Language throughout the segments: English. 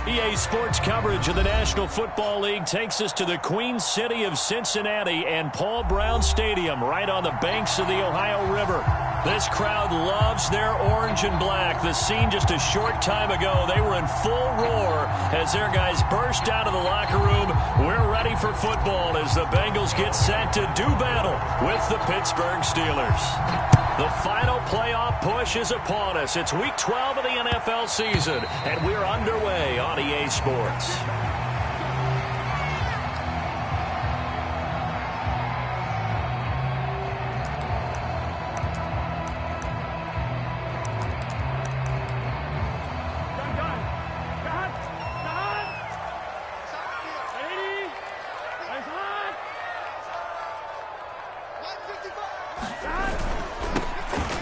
EA Sports coverage of the National Football League takes us to the Queen City of Cincinnati and Paul Brown Stadium right on the banks of the Ohio River. This crowd loves their orange and black. The scene just a short time ago, they were in full roar as their guys burst out of the locker room. We're ready for football as the Bengals get set to do battle with the Pittsburgh Steelers. The final playoff push is upon us. It's Week 12 of the NFL season, and we're underway on EA Sports.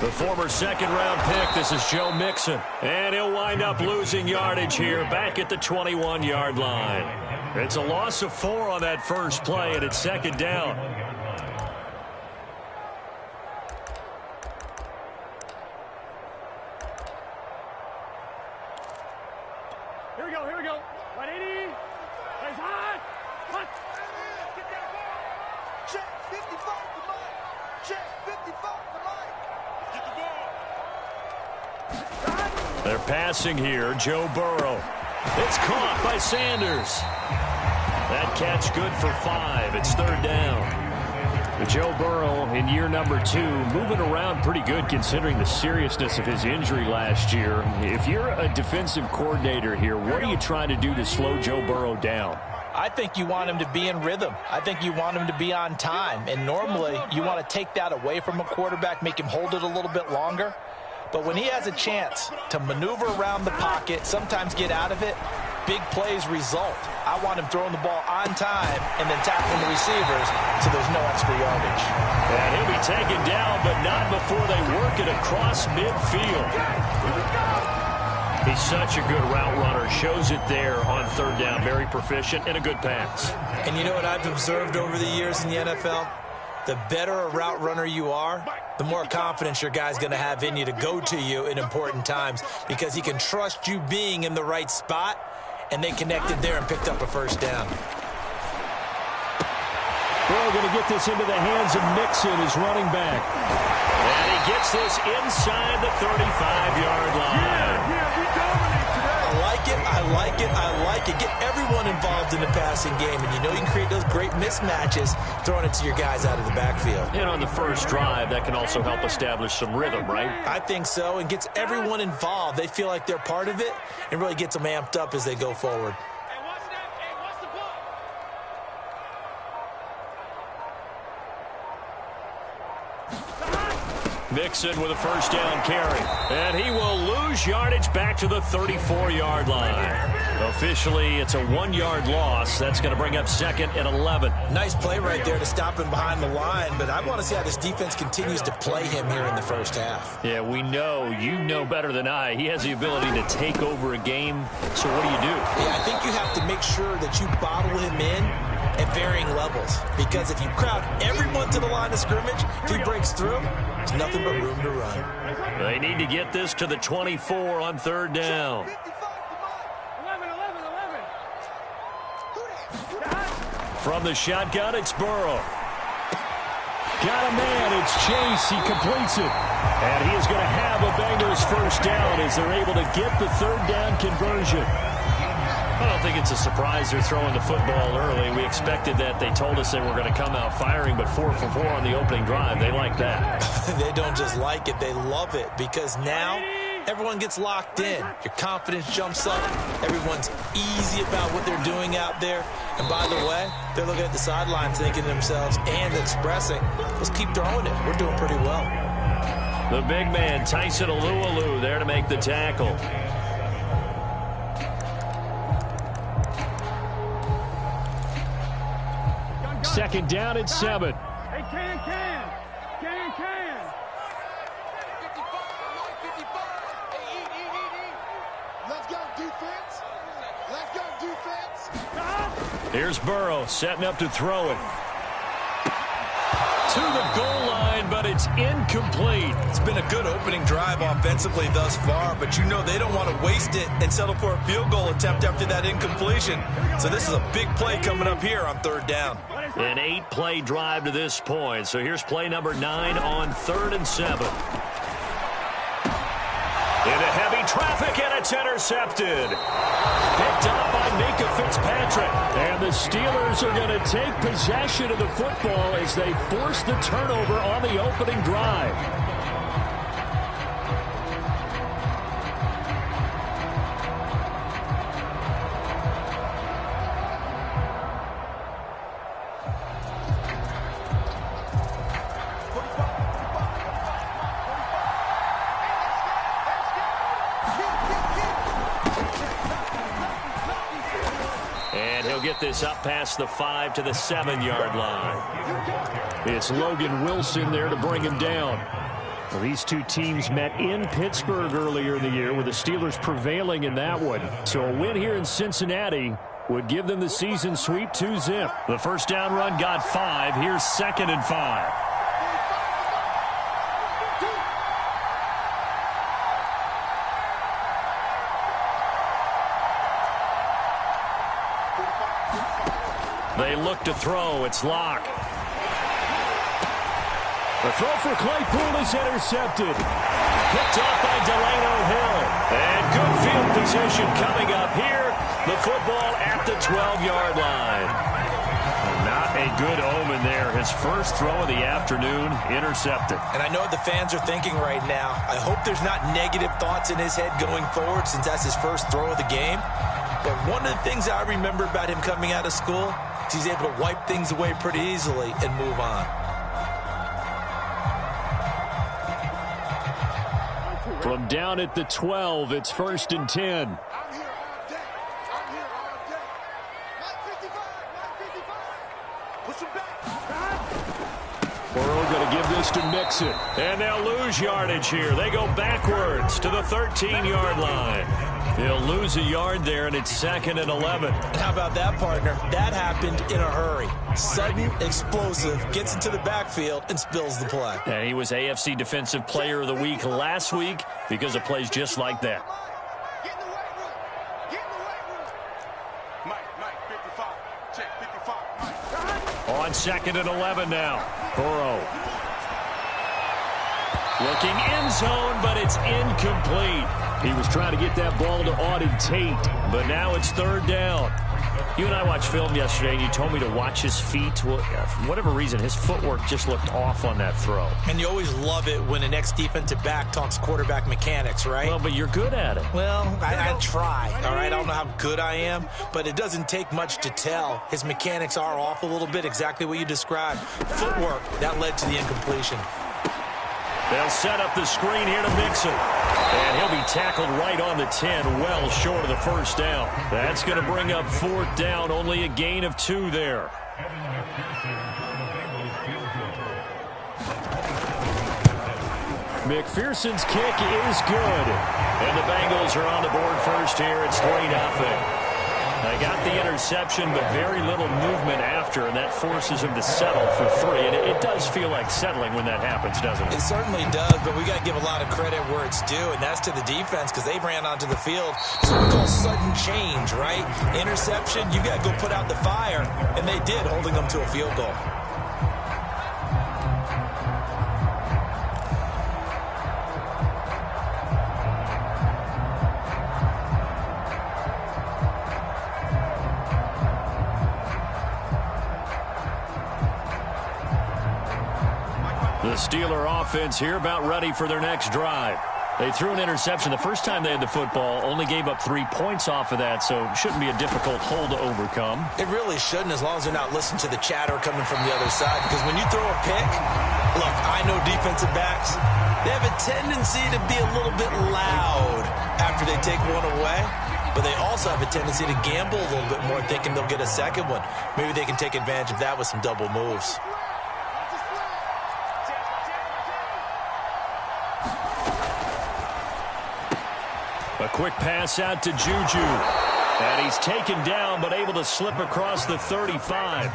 The former second-round pick, this is Joe Mixon. And he'll wind up losing yardage here back at the 21-yard line. It's a loss of 4 on that first play, and it's second down. Here we go. 180. Plays hot. Hot. Get that ball. Check 55 to Mike. Check 55 to Mike. Get the ball. They're passing here. Joe Burrow. It's caught by Sanders. That catch good for 5. It's third down. Joe Burrow in year number 2, moving around pretty good considering the seriousness of his injury last year. If you're a defensive coordinator here, what are you trying to do to slow Joe Burrow down? I think you want him to be in rhythm. I think you want him to be on time. And normally you want to take that away from a quarterback, make him hold it a little bit longer. But when he has a chance to maneuver around the pocket, sometimes get out of it, big plays result. I want him throwing the ball on time and then tackling the receivers so there's no extra yardage. And he'll be taken down, but not before they work it across midfield. He's such a good route runner. Shows it there on third down. Very proficient and a good pass. And you know what I've observed over the years in the NFL? The better a route runner you are, the more confidence your guy's going to have in you to go to you in important times because he can trust you being in the right spot, and they connected there and picked up a first down. We're going to get this into the hands of Mixon, his running back. And he gets this inside the 35-yard line. We dominate today. I like it. Get everyone involved in the passing game, and you know you can create those great mismatches throwing it to your guys out of the backfield. And on the first drive, that can also help establish some rhythm, right? I think so, and gets everyone involved. They feel like they're part of it and really gets them amped up as they go forward. Hey, watch that. Hey, watch the ball. Mixon with a first down carry. And he will lose yardage back to the 34-yard line. Officially, it's a 1-yard loss. That's going to bring up second and 11. Nice play right there to stop him behind the line, but I want to see how this defense continues to play him here in the first half. Yeah, we know. You know better than I. He has the ability to take over a game. So what do you do? Yeah, I think you have to make sure that you bottle him in at varying levels, because if you crowd everyone to the line of scrimmage, if he breaks through, there's nothing but room to run. They need to get this to the 24 on third down. 11. From the shotgun, it's Burrow. Got a man, it's Chase, he completes it. And he is going to have a Bengals first down as they're able to get the third down conversion. I don't think it's a surprise they're throwing the football early. We expected that. They told us they were going to come out firing, but 4 for 4 on the opening drive. They like that. They don't just like it, they love it, because now everyone gets locked in. Your confidence jumps up. Everyone's easy about what they're doing out there. And by the way, they're looking at the sidelines thinking to themselves and expressing, let's keep throwing it. We're doing pretty well. The big man, Tyson Alualu, there to make the tackle. Second down at 7. Hey, can. 55. Hey, eat. Let's go, defense. Here's Burrow setting up to throw it. to the goal line, but it's incomplete. It's been a good opening drive offensively thus far, but you know they don't want to waste it and settle for a field goal attempt after that incompletion. So this is a big play coming up here on 3rd down. An 8-play drive to this point. So here's play number 9 on 3rd and 7. Into heavy traffic, and it's intercepted. Picked up by Mika Fitzpatrick. And the Steelers are going to take possession of the football as they force the turnover on the opening drive. Get this up past the 5 to the 7-yard line. It's Logan Wilson there to bring him down. Well, these two teams met in Pittsburgh earlier in the year, with the Steelers prevailing in that one. So a win here in Cincinnati would give them the season sweep 2-zip. The first down run got 5. Here's 2nd and 5. They look to throw. It's Locke. The throw for Claypool is intercepted. Picked off by Delano Hill. And good field position coming up here. The football at the 12-yard line. Not a good omen there. His first throw of the afternoon, intercepted. And I know what the fans are thinking right now. I hope there's not negative thoughts in his head going forward, since that's his first throw of the game. But one of the things I remember about him coming out of school, he's able to wipe things away pretty easily and move on. From down at the 12, it's 1st and 10. I'm here all day. I'm here all day. 955. Push him back. Burrow going to give this to Mixon. And they'll lose yardage here. They go backwards to the 13-yard line. They'll lose a yard there, and it's 2nd and 11. How about that, partner? That happened in a hurry. Sudden, explosive, gets into the backfield, and spills the play. And he was AFC Defensive Player of the Week last week because of plays just like that. Get in the weight room. Get in the weight room. Mike, 55. Check 55. Mike. On 2nd and 11 now. Burrow. Looking end zone, but it's incomplete. He was trying to get that ball to Auden Tate, but now it's 3rd down. You and I watched film yesterday, and you told me to watch his feet. Well, for whatever reason, his footwork just looked off on that throw. And you always love it when an ex-defensive back talks quarterback mechanics, right? Well, but you're good at it. Well, I try, all right? I don't know how good I am, but it doesn't take much to tell. His mechanics are off a little bit, exactly what you described. Footwork, that led to the incompletion. They'll set up the screen here to Mixon. And he'll be tackled right on the 10, well short of the first down. That's going to bring up 4th down, only a gain of 2 there. McPherson's kick is good. And the Bengals are on the board first here. It's 3-0. They got the interception, but very little movement after, and that forces him to settle for 3. And it does feel like settling when that happens, doesn't it? It certainly does, but we got to give a lot of credit where it's due, and that's to the defense, because they ran onto the field. It's what we call sudden change, right? Interception, you got to go put out the fire, and they did, holding them to a field goal. The Steeler offense here about ready for their next drive. They threw an interception the first time they had the football, only gave up 3 points off of that, so it shouldn't be a difficult hole to overcome. It really shouldn't, as long as they're not listening to the chatter coming from the other side, because when you throw a pick, look, I know defensive backs, they have a tendency to be a little bit loud after they take one away, but they also have a tendency to gamble a little bit more, thinking they'll get a second one. Maybe they can take advantage of that with some double moves. A quick pass out to Juju. And he's taken down, but able to slip across the 35.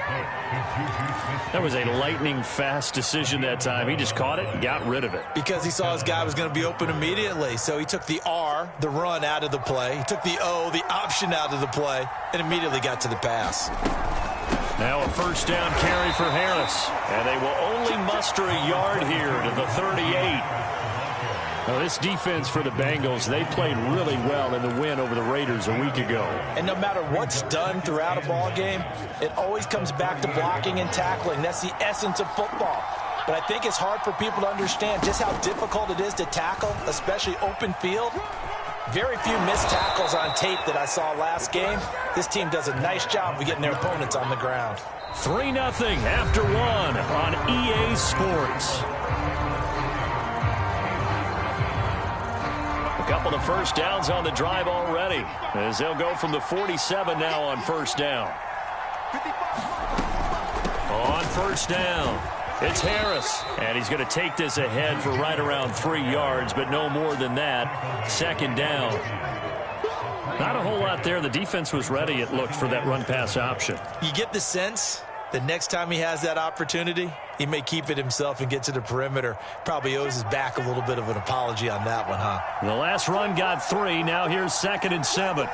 That was a lightning-fast decision that time. He just caught it and got rid of it. Because he saw his guy was going to be open immediately. So he took the R, the run, out of the play. He took the O, the option, out of the play, and immediately got to the pass. Now a first down carry for Harris. And they will only muster a yard here to the 38. Now, this defense for the Bengals, they played really well in the win over the Raiders a week ago. And no matter what's done throughout a ball game, it always comes back to blocking and tackling. That's the essence of football. But I think it's hard for people to understand just how difficult it is to tackle, especially open field. Very few missed tackles on tape that I saw last game. This team does a nice job of getting their opponents on the ground. 3-0 after one on EA Sports. A couple of first downs on the drive already, as they'll go from the 47 now on first down. On first down, it's Harris, and he's going to take this ahead for right around 3 yards, but no more than that. Second down. Not a whole lot there. The defense was ready, it looked, for that run-pass option. You get the sense the next time he has that opportunity, he may keep it himself and get to the perimeter. Probably owes his back a little bit of an apology on that one, huh? The last run got 3. Now here's 2nd and 7.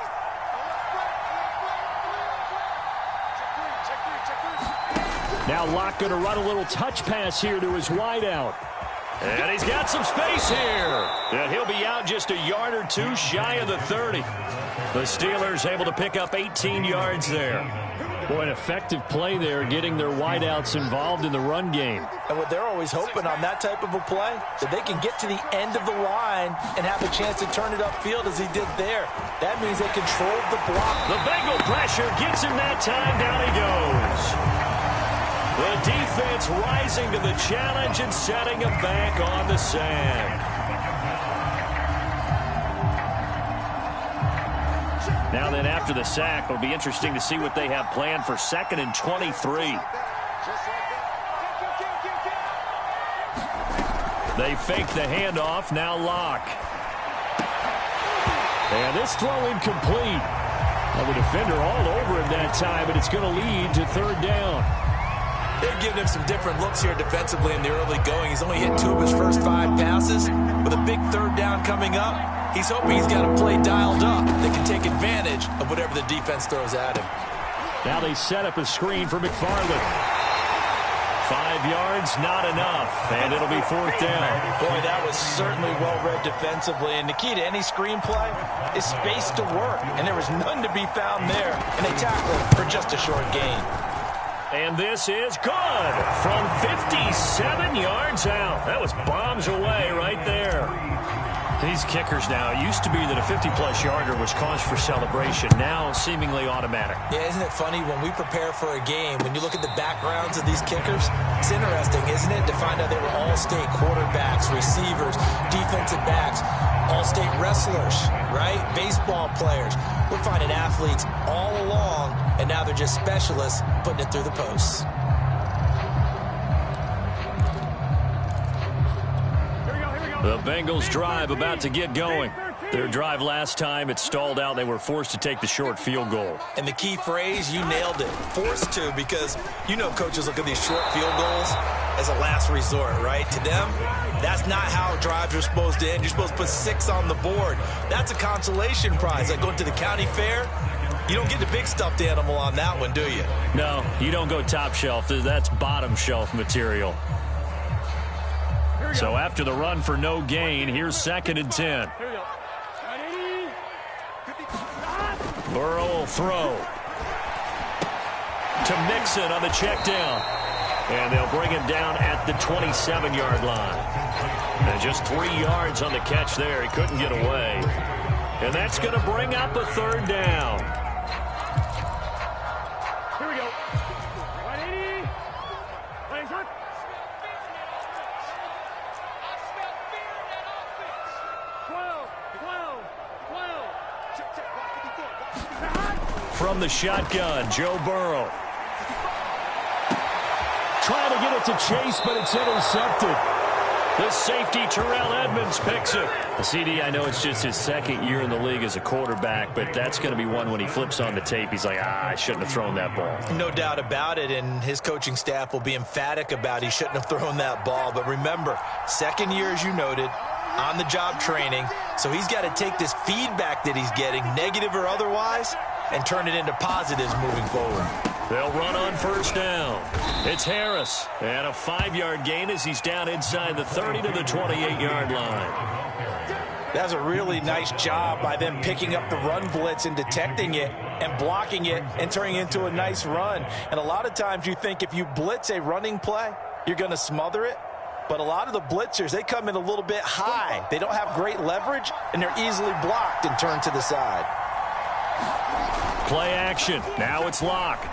Now Locke going to run a little touch pass here to his wideout. And he's got some space here. And he'll be out just a yard or two shy of the 30. The Steelers able to pick up 18 yards there. Boy, an effective play there, getting their wideouts involved in the run game. And what they're always hoping on that type of a play, that they can get to the end of the line and have a chance to turn it upfield as he did there. That means they controlled the block. The Bengal pressure gets him that time. Down he goes. The defense rising to the challenge and setting him back on the sand. Now then, after the sack, it'll be interesting to see what they have planned for 2nd and 23. They fake the handoff. Now Locke. And this throw incomplete. Well, the defender all over him that time, but it's going to lead to 3rd down. They're giving him some different looks here defensively in the early going. He's only hit 2 of his first 5 passes. With a big 3rd down coming up, he's hoping he's got a play dialed up that can take advantage of whatever the defense throws at him. Now they set up a screen for McFarland. 5 yards, not enough, and it'll be 4th down. Boy, that was certainly well-read defensively, and the key to any screenplay is space to work, and there was none to be found there, and they tackled for just a short gain. And this is good from 57 yards out. That was bombs away right there. These kickers now, it used to be that a 50-plus yarder was cause for celebration. Now seemingly automatic. Yeah, isn't it funny when we prepare for a game, when you look at the backgrounds of these kickers, it's interesting, isn't it, to find out they were all-state quarterbacks, receivers, defensive backs, all-state wrestlers, right? Baseball players. We're finding athletes all along, and now they're just specialists putting it through the posts. The Bengals drive about to get going. Their drive last time, it stalled out. They were forced to take the short field goal. And the key phrase, you nailed it. Forced to, because you know coaches look at these short field goals as a last resort, right? To them, that's not how drives are supposed to end. You're supposed to put 6 on the board. That's a consolation prize. Like going to the county fair, you don't get the big stuffed animal on that one, do you? No, you don't go top shelf. That's bottom shelf material. So after the run for no gain, here's 2nd and 10. Burrow will throw to Mixon on the check down. And they'll bring him down at the 27-yard line. And just 3 yards on the catch there. He couldn't get away. And that's going to bring up a 3rd down. Here we go. 180. Plays hot. From the shotgun, Joe Burrow. Trying to get it to Chase, but it's intercepted. The safety, Terrell Edmonds, picks it. CD, I know it's just his second year in the league as a quarterback, but that's going to be one when he flips on the tape. He's like, I shouldn't have thrown that ball. No doubt about it, and his coaching staff will be emphatic about he shouldn't have thrown that ball. But remember, second year, as you noted, on-the-job training, so he's got to take this feedback that he's getting, negative or otherwise, and turn it into positives moving forward. They'll run on first down. It's Harris, and a 5-yard gain as he's down inside the 30 to the 28-yard line. That's a really nice job by them picking up the run blitz and detecting it and blocking it and turning it into a nice run. And a lot of times you think if you blitz a running play, you're going to smother it. But a lot of the blitzers, they come in a little bit high. They don't have great leverage, and they're easily blocked and turned to the side. Play action. Now it's Locke.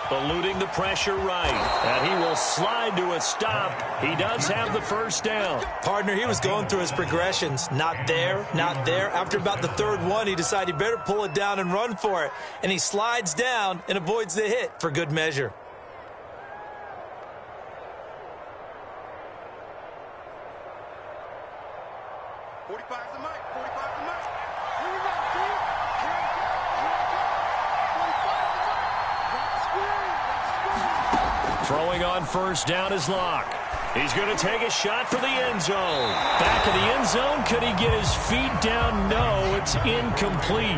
Eluding the pressure right. And he will slide to a stop. He does have the first down. Partner, he was going through his progressions. Not there, not there. After about the third one, he decided he better pull it down and run for it. And he slides down and avoids the hit for good measure. Throwing on first down is Locke. He's going to take a shot for the end zone. Back of the end zone. Could he get his feet down? No, it's incomplete.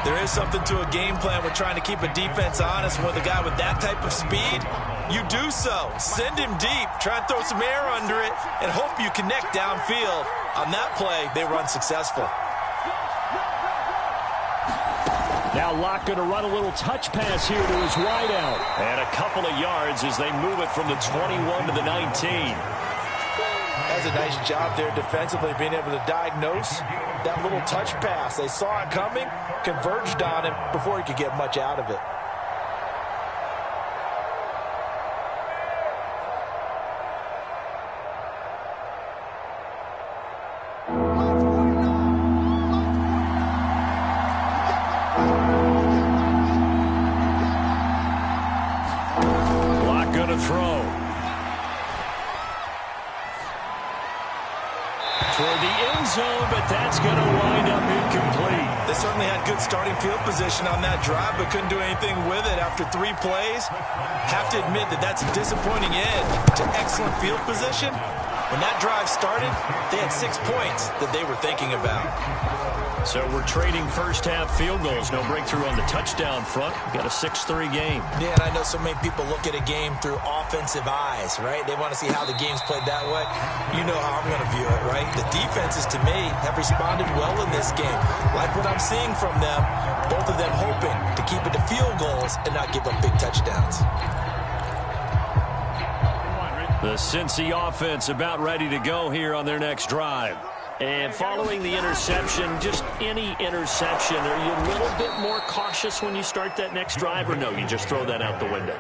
There is something to a game plan with trying to keep a defense honest. With a guy with that type of speed, you do so. Send him deep. Try and throw some air under it and hope you connect downfield. On that play, they run successful. Now Locke going to run a little touch pass here to his wideout. And a couple of yards as they move it from the 21 to the 19. That's a nice job there defensively, being able to diagnose that little touch pass. They saw it coming, converged on him before he could get much out of it. Starting field position on that drive, but couldn't do anything with it after 3 plays. Have to admit that that's a disappointing end to excellent field position. When that drive started, they had 6 points that they were thinking about. So we're trading first-half field goals. No breakthrough on the touchdown front. We've got a 6-3 game. Yeah, and I know so many people look at a game through offensive eyes, right? They want to see how the game's played that way. You know how I'm going to view it, right? The defenses, to me, have responded well in this game. Like what I'm seeing from them, both of them hoping to keep it to field goals and not give up big touchdowns. The Cincy offense about ready to go here on their next drive. And following the interception, just any interception, are you a little bit more cautious when you start that next drive, or no, you just throw that out the window?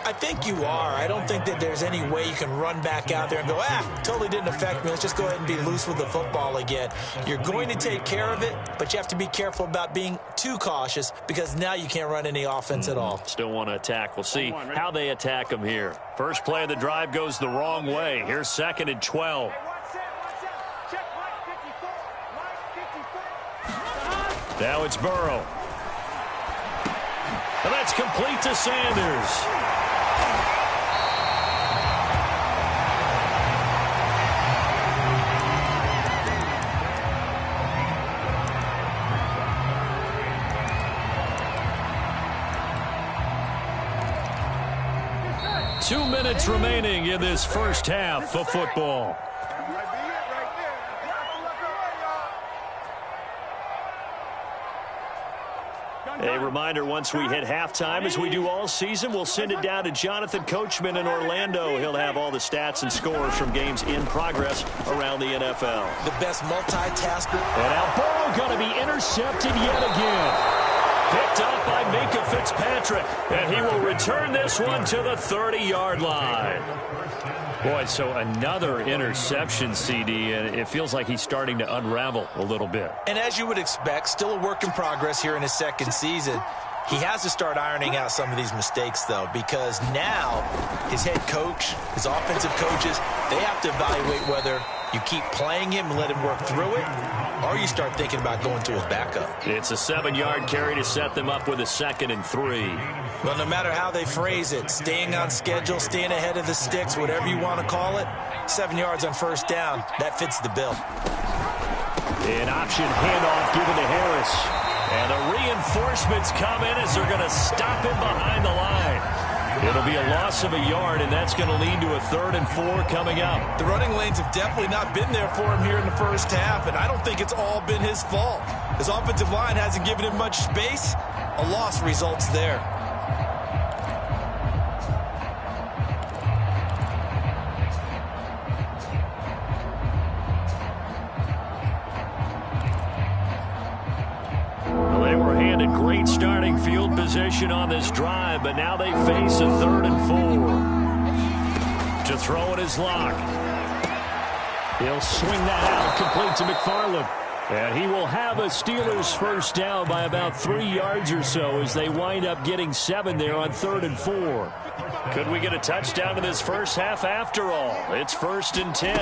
I think you are. I don't think that there's any way you can run back out there and go, totally didn't affect me. Let's just go ahead and be loose with the football again. You're going to take care of it, but you have to be careful about being too cautious because now you can't run any offense at all. Still want to attack. We'll see how they attack them here. First play of the drive goes the wrong way. Here's 2nd and 12. Now it's Burrow. And that's complete to Sanders. Two minutes remaining in this first half of football. A reminder, once we hit halftime, as we do all season, we'll send it down to Jonathan Coachman in Orlando. He'll have all the stats and scores from games in progress around the NFL. The best multitasker. And now Burrow going to be intercepted yet again. Picked up by Minkah Fitzpatrick, and he will return this one to the 30-yard line. Boy, so another interception, CD, and it feels like he's starting to unravel a little bit. And as you would expect, still a work in progress here in his second season. He has to start ironing out some of these mistakes, though, because now his head coach, his offensive coaches, they have to evaluate whether you keep playing him and let him work through it, or you start thinking about going to his backup. It's a 7-yard carry to set them up with a 2nd and 3. Well, no matter how they phrase it, staying on schedule, staying ahead of the sticks, whatever you want to call it, 7 yards on first down, that fits the bill. An option handoff given to Harris. And the reinforcements come in as they're going to stop him behind the line. It'll be a loss of a yard, and that's going to lead to a 3rd and 4 coming up. The running lanes have definitely not been there for him here in the first half, and I don't think it's all been his fault. His offensive line hasn't given him much space. A loss results there. They were handed great starting field position on this drive, but now they face a 3rd and 4. To throw it is Locke. He'll swing that out, complete to McFarland. And he will have a Steelers first down by about 3 yards or so as they wind up getting 7 there on 3rd and 4. Could we get a touchdown in this first half after all? It's 1st and 10.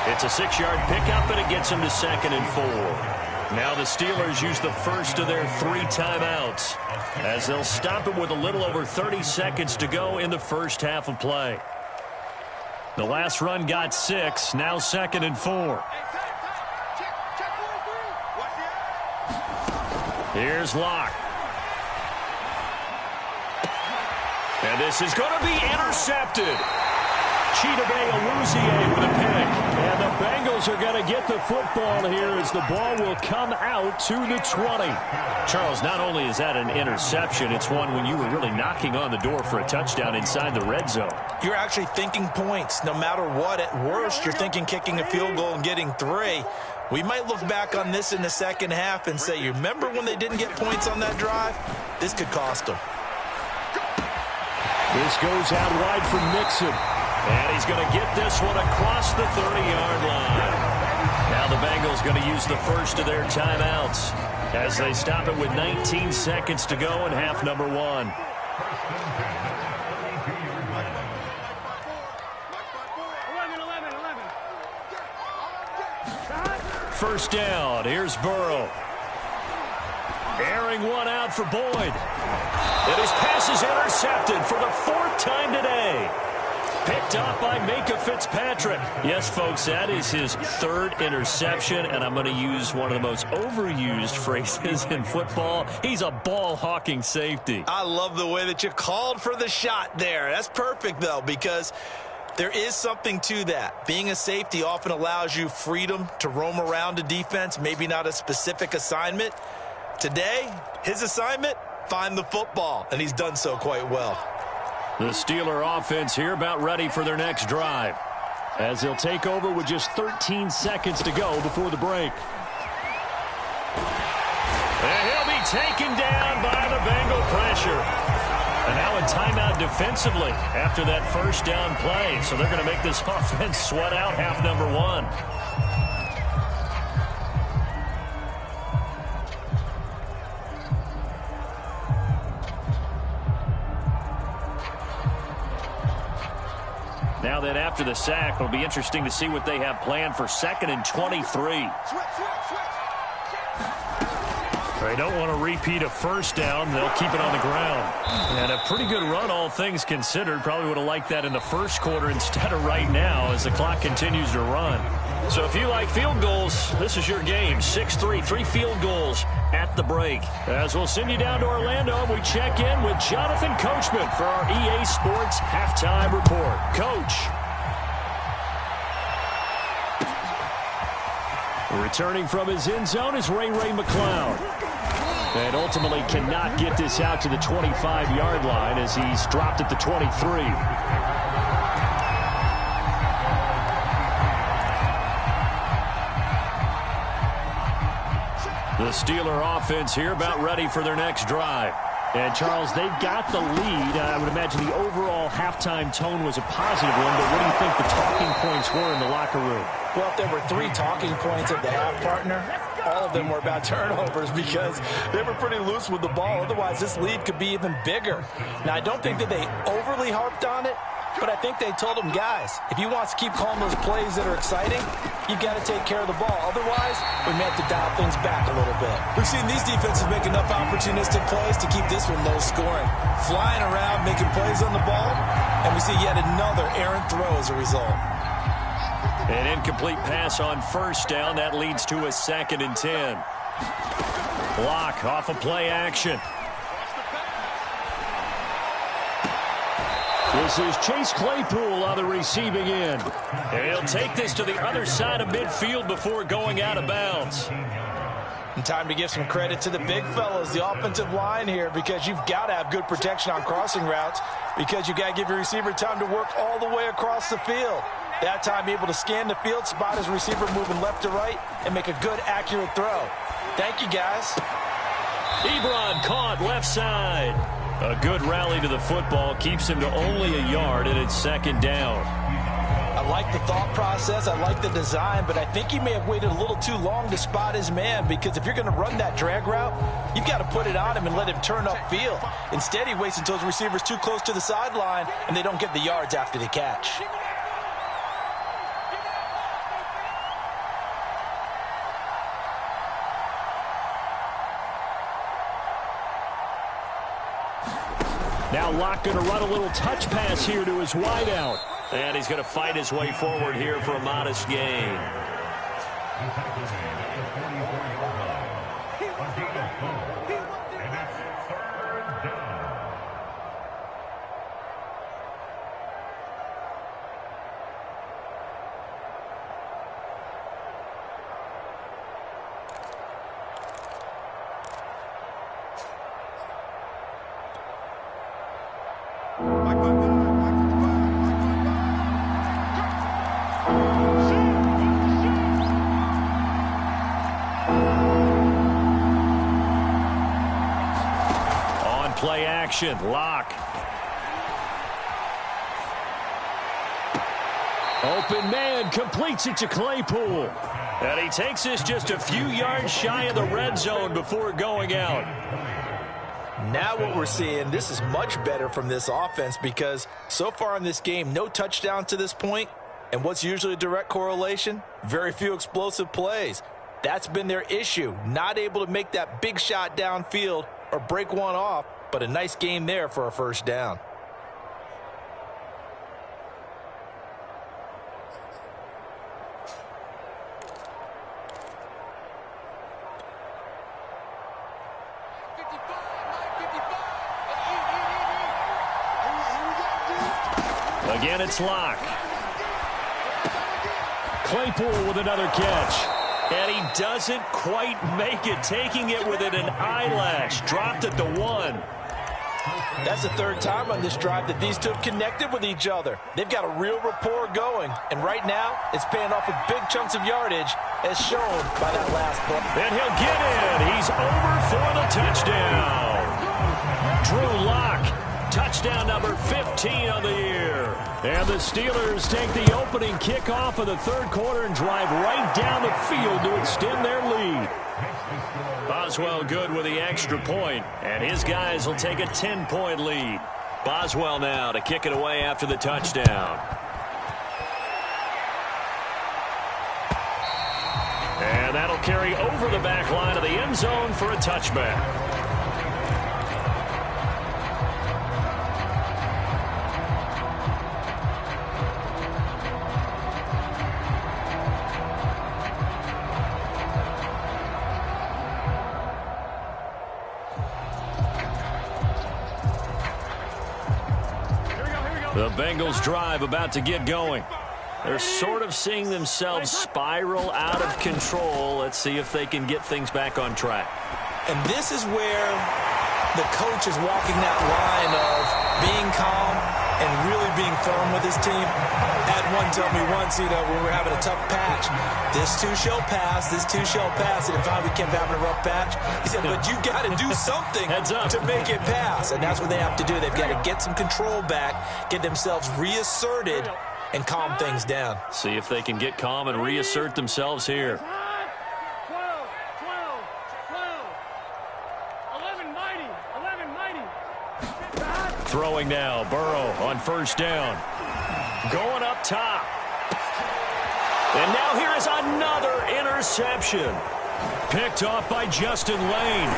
It's a 6-yard pickup, and it gets him to 2nd and 4. Now the Steelers use the first of their 3 timeouts as they'll stop it with a little over 30 seconds to go in the first half of play. The last run got 6, now 2nd and 4. Here's Locke. And this is going to be intercepted. Chidobe Awuzie with a pick. And the Bengals are going to get the football here as the ball will come out to the 20. Charles, not only is that an interception, it's one when you were really knocking on the door for a touchdown inside the red zone. You're actually thinking points. No matter what, at worst, you're thinking kicking a field goal and getting 3. We might look back on this in the second half and say, you remember when they didn't get points on that drive? This could cost them. This goes out wide for Mixon. And he's going to get this one across the 30-yard line. Now the Bengals going to use the first of their timeouts as they stop it with 19 seconds to go in half number 1. First down. Here's Burrow. Airing one out for Boyd. And his pass is intercepted for the 4th time today. Picked up by Minka Fitzpatrick. Yes, folks, that is his 3rd interception, and I'm going to use one of the most overused phrases in football. He's a ball-hawking safety. I love the way that you called for the shot there. That's perfect, though, because there is something to that. Being a safety often allows you freedom to roam around a defense, maybe not a specific assignment. Today, his assignment, find the football, and he's done so quite well. The Steeler offense here about ready for their next drive as they'll take over with just 13 seconds to go before the break. And he'll be taken down by the Bengal pressure. And now a timeout defensively after that first down play. So they're going to make this offense sweat out half number 1. Now then, after the sack, it'll be interesting to see what they have planned for 2nd and 23. They don't want to repeat a first down. They'll keep it on the ground. And a pretty good run, all things considered. Probably would have liked that in the first quarter instead of right now as the clock continues to run. So if you like field goals, this is your game. 6-3, 3 field goals at the break. As we'll send you down to Orlando, we check in with Jonathan Coachman for our EA Sports Halftime Report. Coach. Returning from his end zone is Ray McCloud. And ultimately cannot get this out to the 25-yard line as he's dropped at the 23. The Steeler offense here about ready for their next drive. And, Charles, they've got the lead. I would imagine the overall halftime tone was a positive one, but what do you think the talking points were in the locker room? Well, if there were 3 talking points at the half, partner, all of them were about turnovers because they were pretty loose with the ball. Otherwise, this lead could be even bigger. Now, I don't think that they overly harped on it, but I think they told them, guys, if you want to keep calling those plays that are exciting, you got to take care of the ball. Otherwise, we may have to dial things back a little bit. We've seen these defenses make enough opportunistic plays to keep this one low scoring. Flying around, making plays on the ball, and we see yet another errant throw as a result. An incomplete pass on first down. That leads to a 2nd and 10. Block off of play action. This is Chase Claypool on the receiving end. And he'll take this to the other side of midfield before going out of bounds. And time to give some credit to the big fellas, the offensive line here, because you've got to have good protection on crossing routes because you've got to give your receiver time to work all the way across the field. That time, able to scan the field, spot his receiver moving left to right, and make a good, accurate throw. Thank you, guys. Ebron caught left side. A good rally to the football keeps him to only a yard, and it's 2nd down. I like the thought process. I like the design, but I think he may have waited a little too long to spot his man because if you're going to run that drag route, you've got to put it on him and let him turn upfield. Instead, he waits until his receiver's too close to the sideline, and they don't get the yards after the catch. Now Locke going to run a little touch pass here to his wideout. And he's going to fight his way forward here for a modest gain. Play action, Locke. Open man, completes it to Claypool. And he takes this just a few yards shy of the red zone before going out. Now what we're seeing, this is much better from this offense because so far in this game, no touchdown to this point. And what's usually a direct correlation? Very few explosive plays. That's been their issue, not able to make that big shot downfield or break one off. But a nice game there for a first down. Again, it's Locke. Claypool with another catch. And he doesn't quite make it, taking it within an eyelash. Dropped at the 1. That's the 3rd time on this drive that these two have connected with each other. They've got a real rapport going. And right now, it's paying off with big chunks of yardage, as shown by that last play. And he'll get in. He's over for the touchdown. Drew Lock, touchdown number 15 on the year. And the Steelers take the opening kickoff of the 3rd quarter and drive right down the field to extend their lead. Boswell good with the extra point, and his guys will take a 10-point lead. Boswell now to kick it away after the touchdown. And that'll carry over the back line of the end zone for a touchback. The Bengals drive about to get going. They're sort of seeing themselves spiral out of control. Let's see if they can get things back on track. And this is where the coach is walking that line of being calm and really being firm with his team. I had one tell me once, when we were having a tough patch, this too shall pass, this too shall pass. And finally we kept having a rough patch. He said, but you got to do something to make it pass. And that's what they have to do. They've got to get some control back, get themselves reasserted, and calm things down. See if they can get calm and reassert themselves here. Throwing now, Burrow on first down. Going up top. And now here is another interception. Picked off by Justin Lane.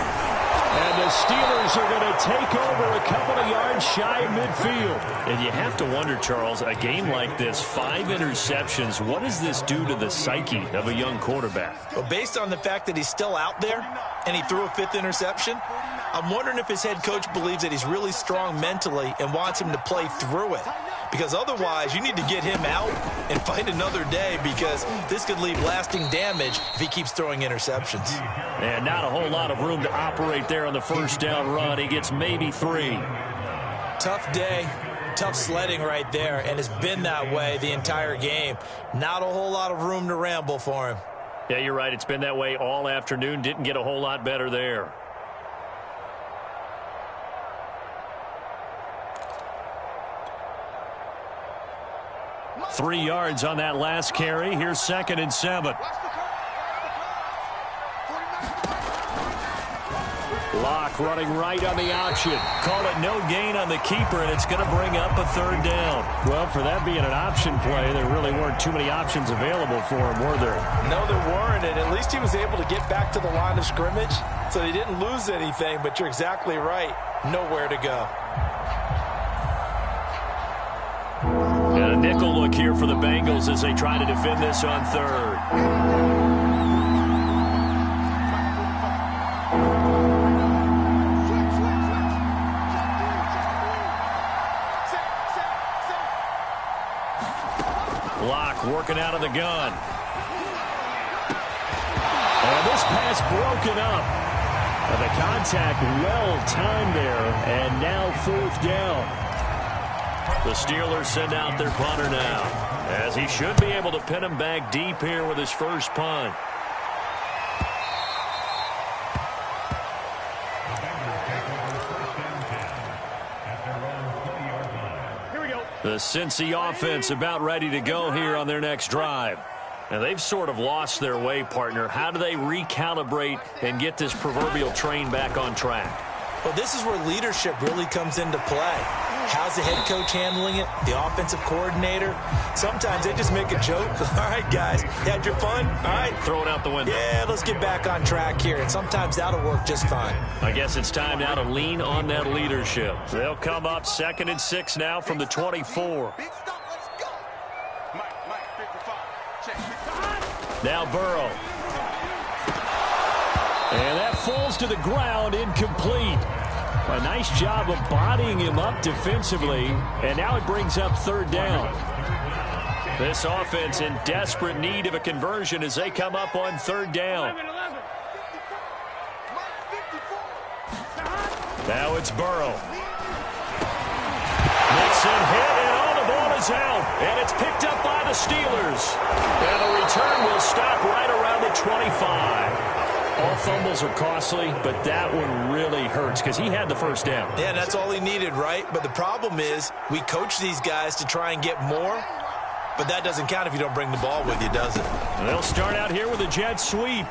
And the Steelers are going to take over a couple of yards shy of midfield. And you have to wonder, Charles, a game like this, 5 interceptions, what does this do to the psyche of a young quarterback? Well, based on the fact that he's still out there and he threw a 5th interception, I'm wondering if his head coach believes that he's really strong mentally and wants him to play through it. Because otherwise, you need to get him out and fight another day, because this could leave lasting damage if he keeps throwing interceptions. And not a whole lot of room to operate there on the first down run. He gets maybe 3. Tough day, tough sledding right there, and it's been that way the entire game. Not a whole lot of room to ramble for him. Yeah, you're right. It's been that way all afternoon. Didn't get a whole lot better there. Three yards on that last carry. Here's 2nd and 7. Locke running right on the option. Call it no gain on the keeper, and it's going to bring up a 3rd down. Well, for that being an option play, there really weren't too many options available for him, were there? No, there weren't, and at least he was able to get back to the line of scrimmage, so he didn't lose anything, but you're exactly right. Nowhere to go. And a nickel look here for the Bengals as they try to defend this on 3rd. Locke working out of the gun. And this pass broken up. And the contact well timed there, and now 4th down. The Steelers send out their punter now, as he should be able to pin him back deep here with his first punt. Here we go. The Cincy offense about ready to go here on their next drive. And they've sort of lost their way, partner. How do they recalibrate and get this proverbial train back on track? Well, this is where leadership really comes into play. How's the head coach handling it? The offensive coordinator? Sometimes they just make a joke. All right, guys, you had your fun? All right. Throw it out the window. Yeah, let's get back on track here. And sometimes that'll work just fine. I guess it's time now to lean on that leadership. They'll come up 2nd and 6 now from the 24. Big stop, let's go. Mike, 55. Check. Now Burrow. And that falls to the ground, incomplete. A nice job of bodying him up defensively, and now it brings up 3rd down. This offense in desperate need of a conversion as they come up on 3rd down. Now it's Burrow. Mixon hit, and all the ball is out, and it's picked up by the Steelers. And the return will stop right around the 25. All fumbles are costly, but that one really hurts because he had the first down. Yeah, that's all he needed, right? But the problem is we coach these guys to try and get more, but that doesn't count if you don't bring the ball with you, does it? They'll start out here with a jet sweep.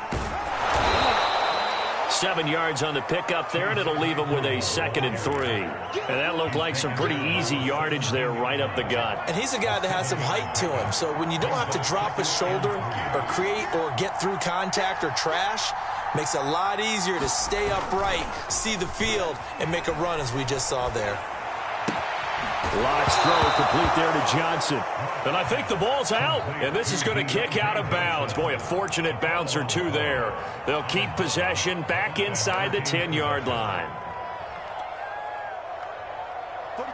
7 yards on the pickup there, and it'll leave them with a 2nd and 3. And that looked like some pretty easy yardage there right up the gut. And he's a guy that has some height to him, so when you don't have to drop a shoulder or create or get through contact or trash, makes it a lot easier to stay upright, see the field, and make a run as we just saw there. Locke's throw complete there to Johnson. And I think the ball's out, and this is going to kick out of bounds. Boy, a fortunate bounce or two there. They'll keep possession back inside the 10-yard line.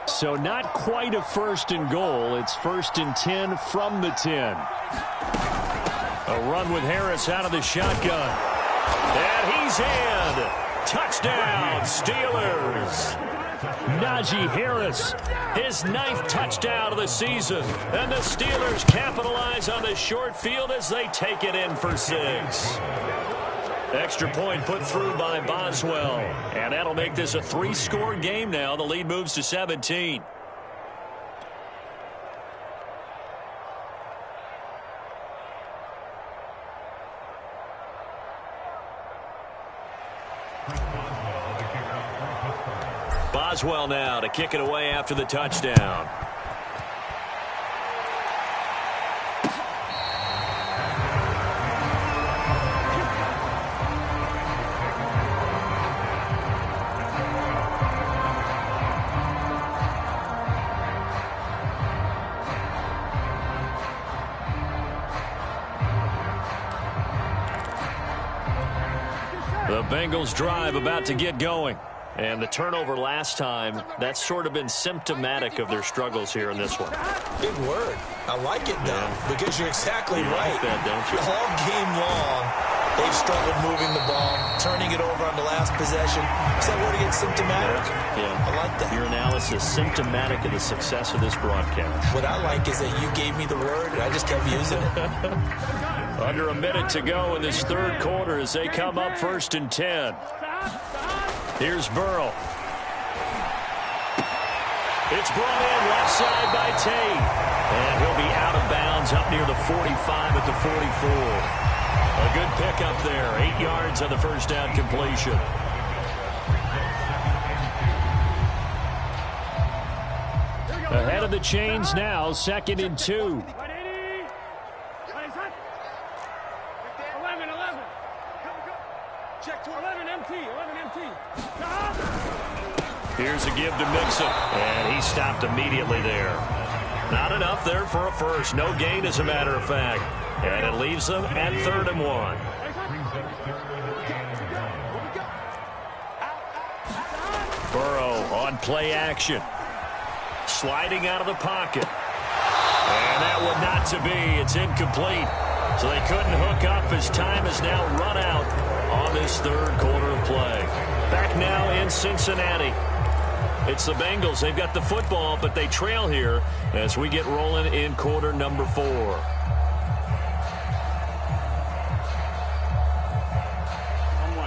So not quite a 1st and goal. It's 1st and 10 from the 10. A run with Harris out of the shotgun. And he's in. Touchdown, Steelers. Najee Harris, his 9th touchdown of the season. And the Steelers capitalize on the short field as they take it in for 6. Extra point put through by Boswell. And that'll make this a 3-score game now. The lead moves to 17. Boswell now to kick it away after the touchdown. The Bengals drive about to get going. And the turnover last time, that's sort of been symptomatic of their struggles here in this one. Big word. I like it, though, because you're exactly right. Like that, don't you? All game long, they've struggled moving the ball, turning it over on the last possession. Is that word again, symptomatic? Yeah. I like that. Your analysis, symptomatic of the success of this broadcast. What I like is that you gave me the word, and I just kept using it. Under a minute to go in this third quarter as they come up 1st and 10. Here's Burrow. It's brought in left side by Tate. And he'll be out of bounds up near the 45 at the 44. A good pickup there. 8 yards on the first down completion. Ahead of the chains now, 2nd and 2. 11 MT. Here's a give to Mixon, and he stopped immediately there. Not enough there for a first. No gain, as a matter of fact. And it leaves them at 3rd and 1. Burrow on play action. Sliding out of the pocket. And that one not to be. It's incomplete. So they couldn't hook up as time has now run out on this third quarter of play. Back now in Cincinnati. It's the Bengals. They've got the football, but they trail here as we get rolling in quarter number 4.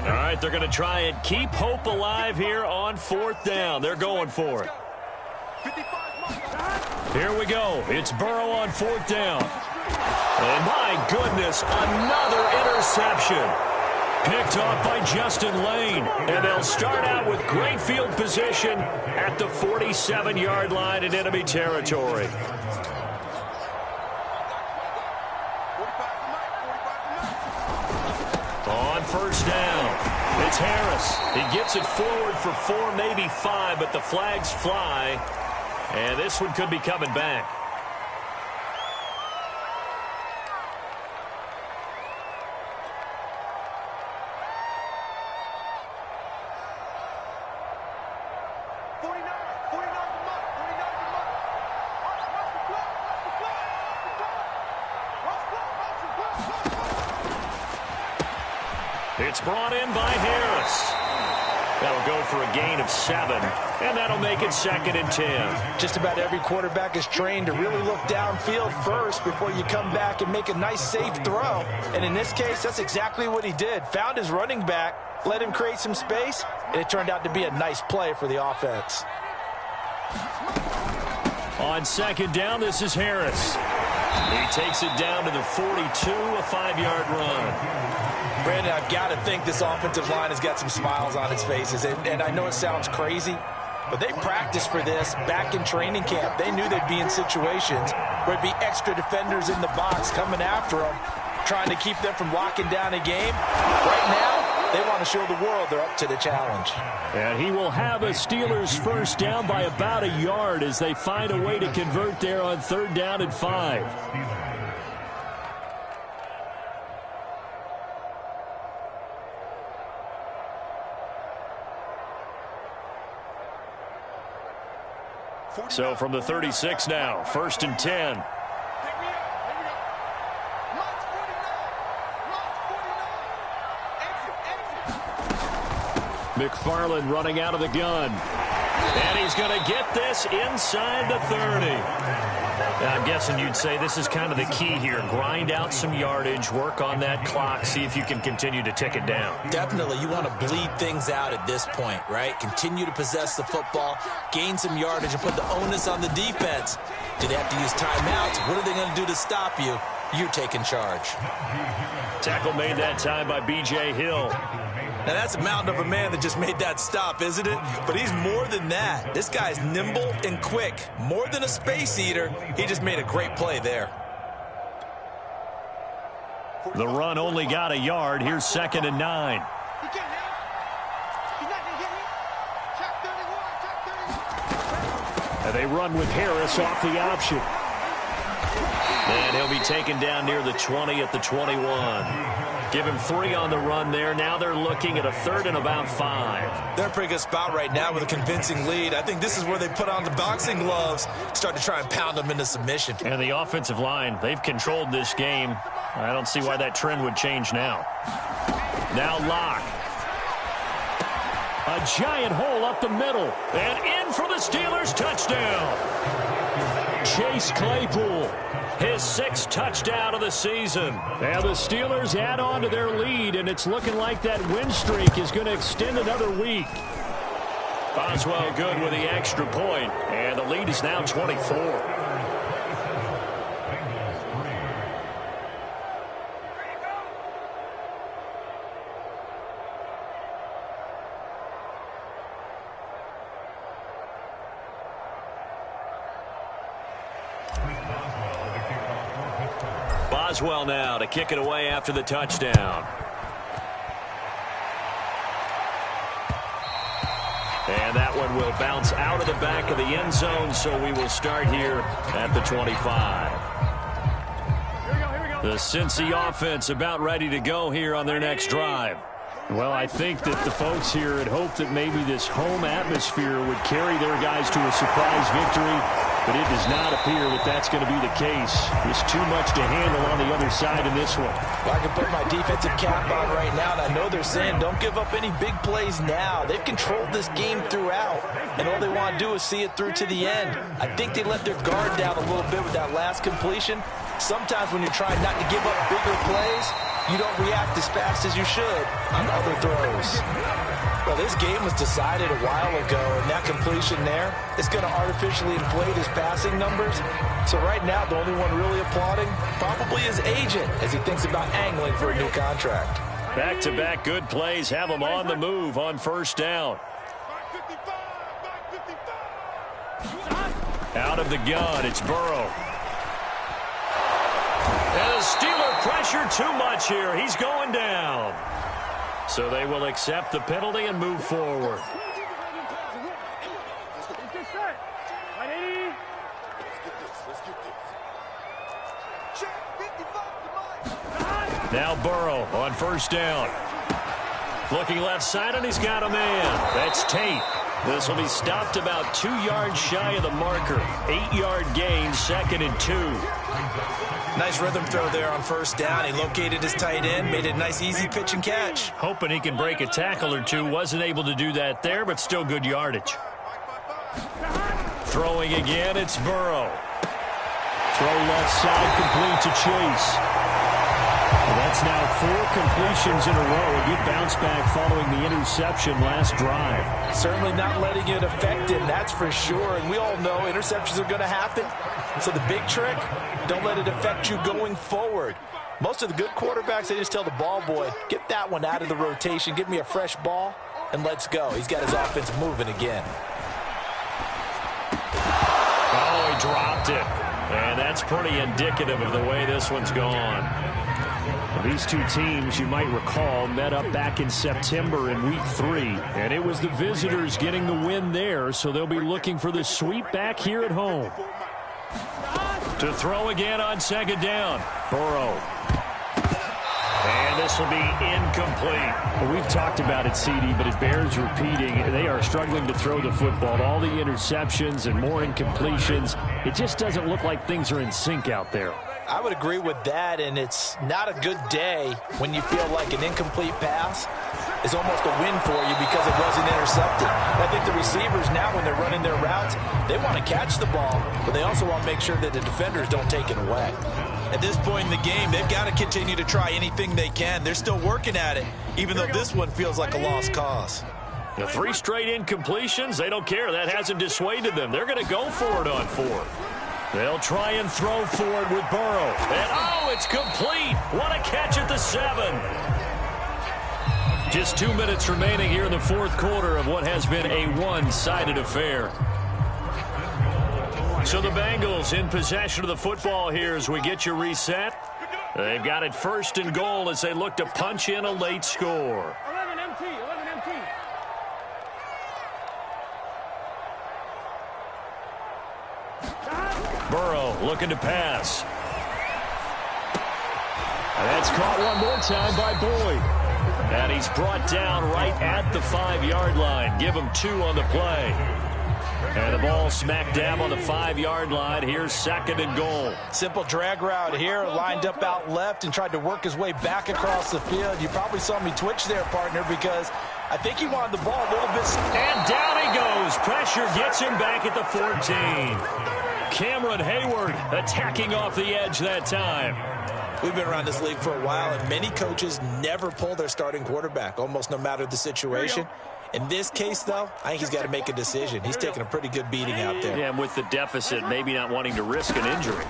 All right, they're going to try and keep hope alive here on 4th down. They're going for it. Here we go. It's Burrow on 4th down. And my goodness, another interception. Picked off by Justin Lane. And they'll start out with great field position at the 47-yard line in enemy territory. On 1st down, it's Harris. He gets it forward for 4, maybe 5, but the flags fly. And this one could be coming back. It's brought in by Harris. That'll go for a gain of 7, and that'll make it 2nd and 10. Just about every quarterback is trained to really look downfield first before you come back and make a nice, safe throw. And in this case, that's exactly what he did. Found his running back, let him create some space, and it turned out to be a nice play for the offense. On 2nd down, this is Harris. He takes it down to the 42, a 5-yard run. Brandon, I've got to think this offensive line has got some smiles on its faces. And I know it sounds crazy, but they practiced for this back in training camp. They knew they'd be in situations where there'd be extra defenders in the box coming after them, trying to keep them from locking down a game. Right now, they want to show the world they're up to the challenge. And he will have a Steelers first down by about a yard as they find a way to convert there on 3rd down and 5. So from the 36 now, 1st and 10. McFarland running out of the gun. And he's going to get this inside the 30. Now, I'm guessing you'd say this is kind of the key here. Grind out some yardage, work on that clock, see if you can continue to tick it down. Definitely. You want to bleed things out at this point, right? Continue to possess the football, gain some yardage, and put the onus on the defense. Do they have to use timeouts? What are they going to do to stop you? You're taking charge. Tackle made that time by B.J. Hill. Now, that's a mountain of a man that just made that stop, isn't it? But he's more than that. This guy's nimble and quick. More than a space eater, he just made a great play there. The run only got a yard. Here's 2nd and 9. And they run with Harris off the option. And he'll be taken down near the 20 at the 21. Give him 3 on the run there. Now they're looking at a 3rd and about 5. They're in a pretty good spot right now with a convincing lead. I think this is where they put on the boxing gloves, start to try and pound them into submission. And the offensive line, they've controlled this game. I don't see why that trend would change now. Now Locke. A giant hole up the middle. And in for the Steelers. Touchdown. Chase Claypool. His 6th touchdown of the season. And the Steelers add on to their lead, and it's looking like that win streak is going to extend another week. Boswell good with the extra point, and the lead is now 24. Boswell now to kick it away after the touchdown. And that one will bounce out of the back of the end zone, so we will start here at the 25. The Cincy offense about ready to go here on their next drive. Well, I think that the folks here had hoped that maybe this home atmosphere would carry their guys to a surprise victory, but it does not appear that that's going to be the case. There's too much to handle on the other side in this one. Well, I can put my defensive cap on right now, and I know they're saying don't give up any big plays now. They've controlled this game throughout, and all they want to do is see it through to the end. I think they let their guard down a little bit with that last completion. Sometimes when you're trying not to give up bigger plays, you don't react as fast as you should on other throws. Well, this game was decided a while ago, and that completion there is going to artificially inflate his passing numbers. So right now, the only one really applauding probably his agent as he thinks about angling for a new contract. Back-to-back good plays have him on the move on 1st down. Out of the gun, it's Burrow. And the Steeler pressure too much here. He's going down. So they will accept the penalty and move forward. Now Burrow on 1st down. Looking left side, and he's got a man. That's Tate. This will be stopped about 2 yards shy of the marker. 8-yard gain, 2nd and 2. Nice rhythm throw there on 1st down. He located his tight end, made it a nice easy pitch and catch. Hoping he can break a tackle or two. Wasn't able to do that there, but still good yardage. Throwing again, it's Burrow. Throw left side, complete to Chase. Well, that's now 4 completions in a row. A good bounce back following the interception last drive. Certainly not letting it affect him, that's for sure. And we all know interceptions are going to happen. So the big trick, don't let it affect you going forward. Most of the good quarterbacks, they just tell the ball boy, get that one out of the rotation, give me a fresh ball, and let's go. He's got his offense moving again. Oh, he dropped it. And that's pretty indicative of the way this one's gone. These two teams, you might recall, met up back in September in Week 3. And it was the visitors getting the win there, so they'll be looking for the sweep back here at home. To throw again on 2nd down. Burrow. And this will be incomplete. Well, we've talked about it, CD, but it bears repeating. They are struggling to throw the football. All the interceptions and more incompletions. It just doesn't look like things are in sync out there. I would agree with that, and it's not a good day when you feel like an incomplete pass is almost a win for you because it wasn't intercepted. And I think the receivers now, when they're running their routes, they want to catch the ball, but they also want to make sure that the defenders don't take it away. At this point in the game, they've got to continue to try anything they can. They're still working at it, even though this one feels like a lost cause. The 3 straight incompletions, they don't care. That hasn't dissuaded them. They're going to go for it on 4th. They'll try and throw for it with Burrow. And, oh, it's complete. What a catch at the 7. Just 2 minutes remaining here in the fourth quarter of what has been a one-sided affair. So the Bengals in possession of the football here as we get you reset. They've got it first and goal as they look to punch in a late score. 11 MT, 11 MT. Burrow looking to pass. And that's caught one more time by Boyd. And he's brought down right at the 5-yard line. Give him 2 on the play. And the ball smack dab on the 5-yard line. Here's second and goal. Simple drag route here, lined up out left and tried to work his way back across the field. You probably saw me twitch there, partner, because I think he wanted the ball a little bit. And down he goes. Pressure gets him back at the 14. Cameron Hayward attacking off the edge that time. We've been around this league for a while, and many coaches never pull their starting quarterback, almost no matter the situation. In this case, though, I think he's got to make a decision. He's taking a pretty good beating out there. Yeah, and with the deficit, maybe not wanting to risk an injury.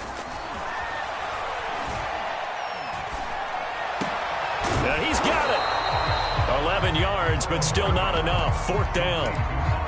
He's got it. 11 yards, but still not enough. Fourth down.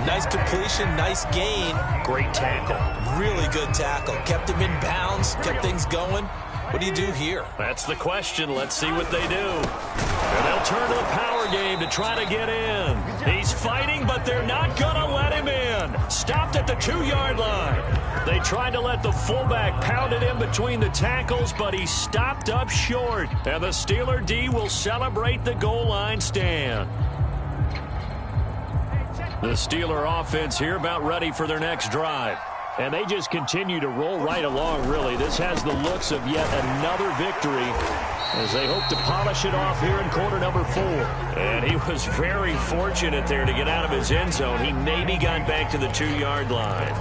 Nice completion, nice gain. Great tackle. Really good tackle. Kept him in bounds, kept things going. What do you do here? That's the question. Let's see what they do. And they'll turn to the power game to try to get in. He's fighting, but they're not going to let him in. Stopped at the 2-yard line. They tried to let the fullback pound it in between the tackles, but he stopped up short. And the Steeler D will celebrate the goal line stand. The Steeler offense here about ready for their next drive. And they just continue to roll right along, really. This has the looks of yet another victory as they hope to polish it off here in quarter number 4. And he was very fortunate there to get out of his end zone. He maybe got back to the 2-yard line.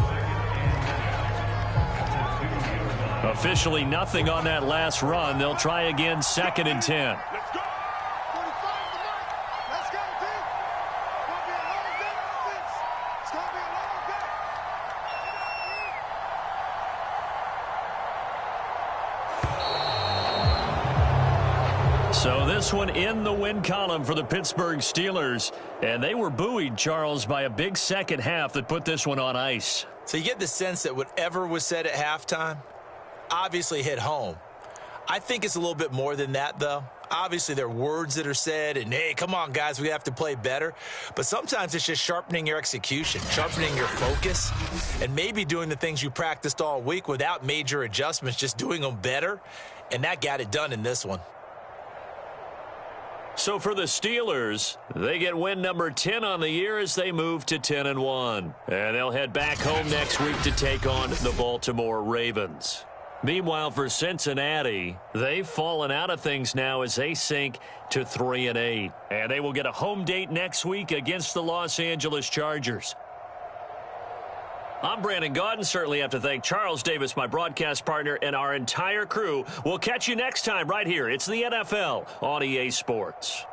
Officially nothing on that last run. They'll try again, 2nd and 10. So this one in the win column for the Pittsburgh Steelers. And they were buoyed, Charles, by a big second half that put this one on ice. So you get the sense that whatever was said at halftime obviously hit home. I think it's a little bit more than that, though. Obviously, there are words that are said, and, hey, come on, guys, we have to play better. But sometimes it's just sharpening your execution, sharpening your focus, and maybe doing the things you practiced all week without major adjustments, just doing them better. And that got it done in this one. So for the Steelers, they get win number 10 on the year as they move to 10-1. And they'll head back home next week to take on the Baltimore Ravens. Meanwhile, for Cincinnati, they've fallen out of things now as they sink to 3-8. And they will get a home date next week against the Los Angeles Chargers. I'm Brandon Gaudin. Certainly have to thank Charles Davis, my broadcast partner, and our entire crew. We'll catch you next time right here. It's the NFL on EA Sports.